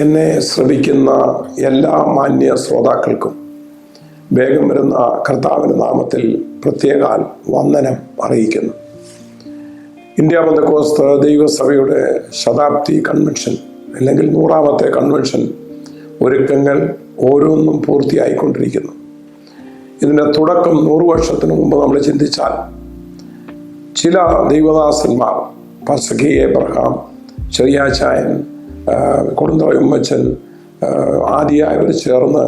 എന്നെ ശ്രവിക്കുന്ന എല്ലാ മാന്യ ശ്രോതാക്കൾക്കും വേഗം വരുന്ന കർത്താവിൻ്റെ നാമത്തിൽ പ്രത്യേകാൽ വന്ദനം അറിയിക്കുന്നു. ഇന്ത്യ പെന്തക്കോസ്ത് ദൈവസഭയുടെ ശതാബ്ദി കൺവെൻഷൻ അല്ലെങ്കിൽ 100ാമത്തെ കൺവെൻഷൻ ഒരുക്കങ്ങൾ ഓരോന്നും പൂർത്തിയായിക്കൊണ്ടിരിക്കുന്നു. ഇതിൻ്റെ തുടക്കം 100 വർഷത്തിന് മുമ്പ് നമ്മൾ ചിന്തിച്ചാൽ ചില ദൈവദാസന്മാർ pastor K Abraham, ചെറിയാച്ചായൻ, Kodunthara Ummachan ആദിയായവർ ചേർന്ന്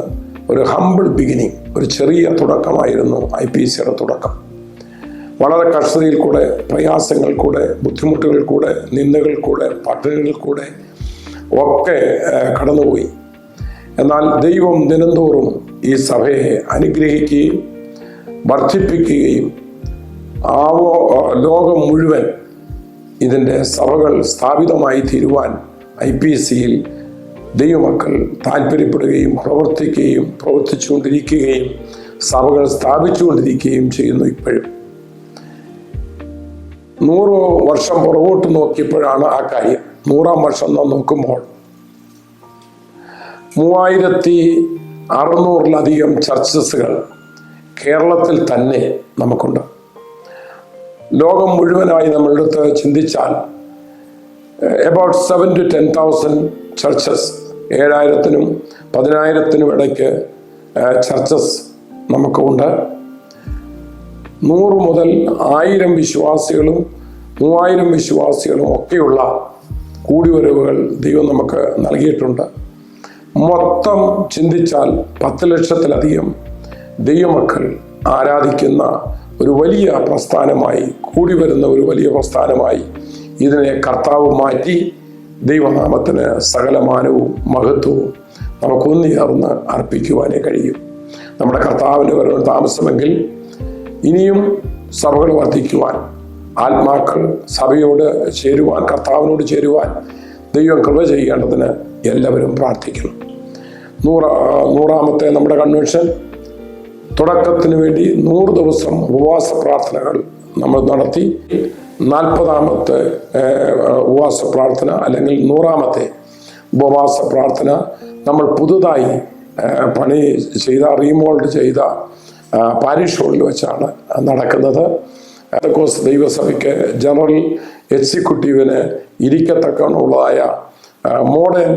ഒരു ഹംബിൾ ബിഗിനിങ്, ഒരു ചെറിയ തുടക്കമായിരുന്നു IPCയുടെ തുടക്കം. വളരെ കഷ്ടതയിൽ കൂടെ, പ്രയാസങ്ങൾ കൂടെ, ബുദ്ധിമുട്ടുകൾ കൂടെ, നിന്ദകൾ കൂടെ, പട്ടിണികൾ കൂടെ ഒക്കെ കടന്നുപോയി. എന്നാൽ ദൈവം ദിനംതോറും ഈ സഭയെ അനുഗ്രഹിക്കുകയും വർദ്ധിപ്പിക്കുകയും ലോകം മുഴുവൻ ഇതിൻ്റെ സഭകൾ സ്ഥാപിതമായി തീരുവാൻ IPCയിൽ ദൈവമക്കൾ താല്പര്യപ്പെടുകയും പ്രവർത്തിച്ചുകൊണ്ടിരിക്കുകയും സഭകൾ സ്ഥാപിച്ചുകൊണ്ടിരിക്കുകയും ചെയ്യുന്നു. ഇപ്പോഴും 100 വർഷം പുറകോട്ട് നോക്കിയപ്പോഴാണ് ആ കാര്യം. 100ാം വർഷം നോക്കുമ്പോൾ 3600-ലധികം ചർച്ചസുകൾ കേരളത്തിൽ തന്നെ നമുക്കുണ്ട്. ലോകം മുഴുവനായി നമ്മളെടുത്ത് ചിന്തിച്ചാൽ about 7,000 to 10,000 ചർച്ചസ്, 7,000-നും 10,000-നും ഇടയ്ക്ക് ചർച്ചസ് നമുക്കുണ്ട്. 100 മുതൽ 1000 വിശ്വാസികളും 3000 വിശ്വാസികളും ഒക്കെയുള്ള കൂടിവരവുകൾ ദൈവം നമുക്ക് നൽകിയിട്ടുണ്ട്. മൊത്തം ചിന്തിച്ചാൽ 10 ലക്ഷത്തിലധികം ദൈവമക്കൾ ആരാധിക്കുന്ന ഒരു വലിയ പ്രസ്ഥാനമായി, കൂടി വരുന്ന ഒരു വലിയ പ്രസ്ഥാനമായി ഇതിനെ കർത്താവ് മാറ്റി ദൈവനാമത്തിന് സകലമാനവും മഹത്വവും നമുക്കൊന്നുചേർന്ന് അർപ്പിക്കുവാനേ കഴിയും. നമ്മുടെ കർത്താവിന് വരവ് താമസമെങ്കിൽ ഇനിയും സഭകൾ വർദ്ധിക്കുവാൻ, ആത്മാക്കൾ സഭയോട് ചേരുവാൻ, കർത്താവിനോട് ചേരുവാൻ ദൈവം കൃപ ചെയ്യേണ്ടതിന് എല്ലാവരും പ്രാർത്ഥിക്കണം. 100ാമത്തെ നമ്മുടെ കൺവെൻഷൻ തുടക്കത്തിന് വേണ്ടി 100 ദിവസം ഉപവാസ പ്രാർത്ഥനകൾ നമ്മൾ നടത്തി. 40ാമത്തെ ഉപവാസ പ്രാർത്ഥന അല്ലെങ്കിൽ 100ാമത്തെ ഉപവാസ പ്രാർത്ഥന നമ്മൾ പുതുതായി പണി ചെയ്ത, റീമോൾഡ് ചെയ്ത പാരിഷ് ഹോളിൽ വെച്ചാണ് നടക്കുന്നത്. പെന്തക്കോസ്ത് ദൈവസഭയ്ക്ക് ജനറൽ എക്സിക്യൂട്ടീവിന് ഇരിക്കത്തക്കമുള്ളതായ മോഡേൺ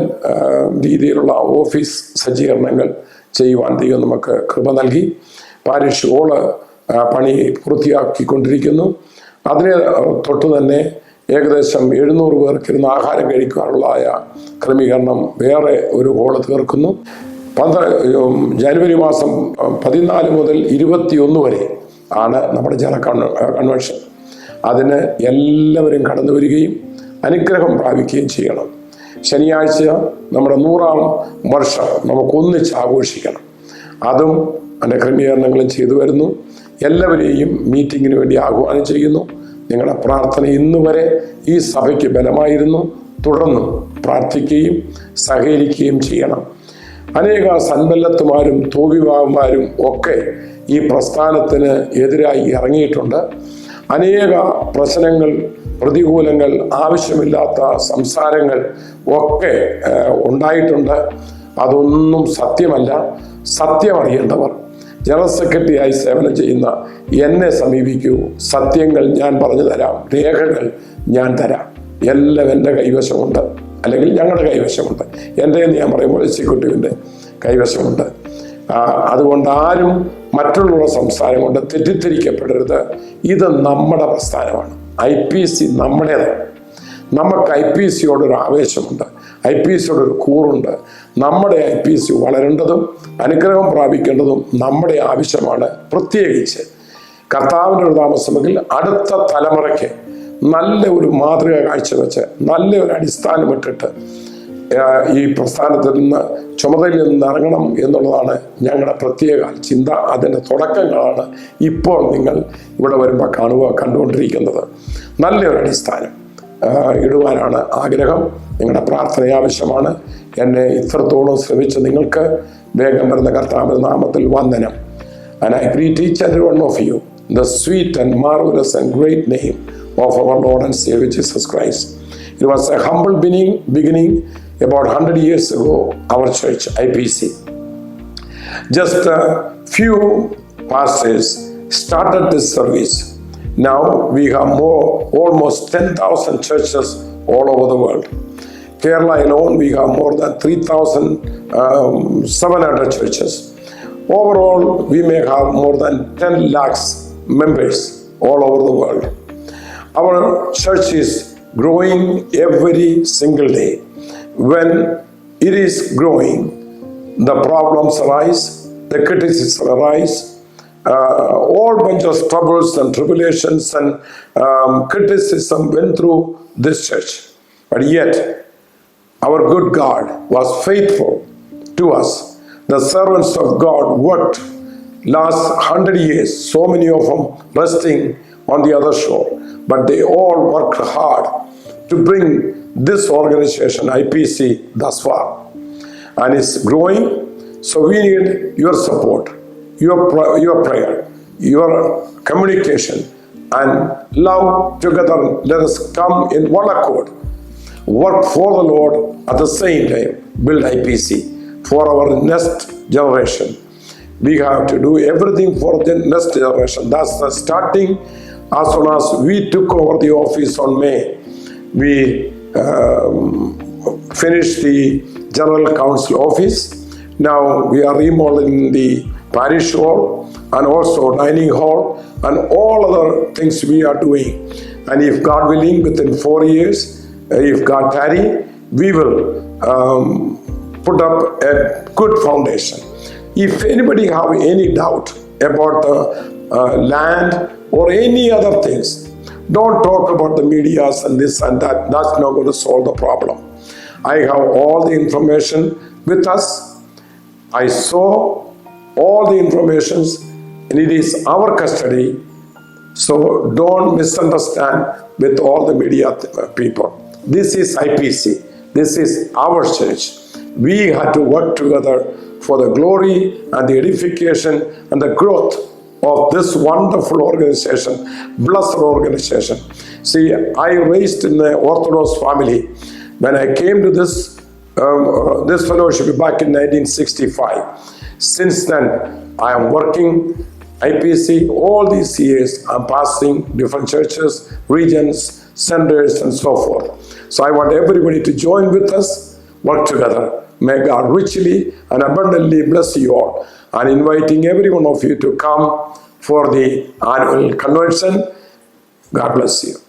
രീതിയിലുള്ള ഓഫീസ് സജ്ജീകരണങ്ങൾ ചെയ്യുവാൻ ദൈവം നമുക്ക് കൃപ നൽകി. പാരിഷ് ഹോള് പണി പൂർത്തിയാക്കിക്കൊണ്ടിരിക്കുന്നു. അതിനെ തൊട്ട് തന്നെ ഏകദേശം 700 പേർക്കിരുന്ന് ആഹാരം കഴിക്കാനുള്ളതായ ക്രമീകരണം വേറെ ഒരു ഹോള് തീർക്കുന്നു. ജനുവരി മാസം 14 മുതൽ 21 വരെ ആണ് നമ്മുടെ കൺവെൻഷൻ. അതിന് എല്ലാവരും കടന്നു വരികയും അനുഗ്രഹം പ്രാപിക്കുകയും ചെയ്യണം. ശനിയാഴ്ച നമ്മുടെ 100ാം വർഷം നമുക്കൊന്നിച്ച് ആഘോഷിക്കണം. അതും അതിൻ്റെ ക്രമീകരണങ്ങളും ചെയ്തു വരുന്നു. എല്ലാവരെയും മീറ്റിങ്ങിന് വേണ്ടി ആഹ്വാനം ചെയ്യുന്നു. നിങ്ങളുടെ പ്രാർത്ഥന ഇന്ന് വരെ ഈ സഭയ്ക്ക് ബലമായിരുന്നു. തുടർന്നും പ്രാർത്ഥിക്കുകയും സഹകരിക്കുകയും ചെയ്യണം. അനേക സന്മല്ലത്തുമാരും തോവിവാന്മാരും ഒക്കെ ഈ പ്രസ്ഥാനത്തിന് എതിരായി ഇറങ്ങിയിട്ടുണ്ട്. അനേക പ്രശ്നങ്ങൾ, പ്രതികൂലങ്ങൾ, ആവശ്യമില്ലാത്ത സംസാരങ്ങൾ ഒക്കെ ഉണ്ടായിട്ടുണ്ട്. അതൊന്നും സത്യമല്ല. സത്യം അറിയേണ്ടവർ ജനറൽ സെക്രട്ടറിയായി സേവനം ചെയ്യുന്ന എന്നെ സമീപിക്കൂ. സത്യങ്ങൾ ഞാൻ പറഞ്ഞു തരാം, രേഖകൾ ഞാൻ തരാം. എല്ലാം എൻ്റെ കൈവശമുണ്ട്, അല്ലെങ്കിൽ ഞങ്ങളുടെ കൈവശമുണ്ട്. എൻ്റെ എന്ന് ഞാൻ പറയുമ്പോൾ എക്സിക്യൂട്ടീവിൻ്റെ കൈവശമുണ്ട്. അതുകൊണ്ട് ആരും മറ്റുള്ള സംസ്ഥാനം കൊണ്ട് തെറ്റിദ്ധരിക്കപ്പെടരുത്. ഇത് നമ്മുടെ പ്രസ്ഥാനമാണ്. IPC നമ്മുടേതാണ്. നമുക്ക് IPCയോടൊരു ആവേശമുണ്ട്, IPCയോടൊരു കൂറുണ്ട്. നമ്മുടെ IPC വളരേണ്ടതും അനുഗ്രഹം പ്രാപിക്കേണ്ടതും നമ്മുടെ ആവശ്യമാണ്. പ്രത്യേകിച്ച് കർത്താവിൻ്റെ ഒരു താമസമെങ്കിൽ അടുത്ത തലമുറയ്ക്ക് നല്ല ഒരു മാതൃക കാഴ്ചവെച്ച്, നല്ല ഒരു അടിസ്ഥാനമിട്ടിട്ട് ഈ പ്രസ്ഥാനത്തിൽ നിന്ന്, ചുമതലയിൽ നിന്ന് ഇറങ്ങണം എന്നുള്ളതാണ് ഞങ്ങളുടെ പ്രത്യേക ചിന്ത. അതിൻ്റെ തുടക്കങ്ങളാണ് ഇപ്പോൾ നിങ്ങൾ ഇവിടെ വരുമ്പോൾ കണ്ടുകൊണ്ടിരിക്കുന്നത്. നല്ലൊരു അടിസ്ഥാനം ഇടുവാനാണ് ആഗ്രഹം. നിങ്ങളുടെ പ്രാർത്ഥന ആവശ്യമാണ്. എന്നെ ഇത്രത്തോളം ശ്രമിച്ച നിങ്ങൾക്ക് വേഗം വരുന്ന കർത്താവിന്റെ നാമത്തിൽ വന്ദനം. And I greet each and every one of you in the sweet and marvelous and great name of our Lord and Savior Jesus Christ. It was a humble beginning, about 100 years ago, our church, IPC, just a few pastors started this service. Now we have almost 10,000 churches all over the world. Kerala alone, we have more than 3,700 churches. Overall, we may have more than 10 lakhs members all over the world. Our church is growing every single day. When it is growing, the problems arise, the criticism arise, all bunch of troubles and tribulations and criticism went through this church. But yet, our good God was faithful to us. The servants of God worked last 100 years, so many of them resting on the other shore. But they all worked hard to bring this organization, IPC, thus far. And it's growing, so we need your support, your prayer, your communication, and love together. Let us come in one accord, work for the Lord, at the same time build IPC for our next generation. We have to do everything for the next generation. That's the starting. As soon as we took over the office on May, we finished the General Council office. Now we are remodeling the parish hall and also dining hall and all other things we are doing. And if God willing, within 4 years, if God tarry, we will put up a good foundation. If anybody have any doubt about the land or any other things, don't talk about the medias and this and that. That's not going to solve the problem. I have all the information with us. I saw all the informations and it is our custody. So don't misunderstand with all the media people. This is IPC. This is our church. We had to work together for the glory and the edification and the growth of this wonderful organization, blessed organization. See, I raised in the Orthodox family. When I came to this fellowship back in 1965, since then I am working IPC all these years. I'm pastoring different churches, regions, centers, and so forth. So I want everybody to join with us, work together. May God richly and abundantly bless you all. And inviting every one of you to come for the annual convention. God bless you.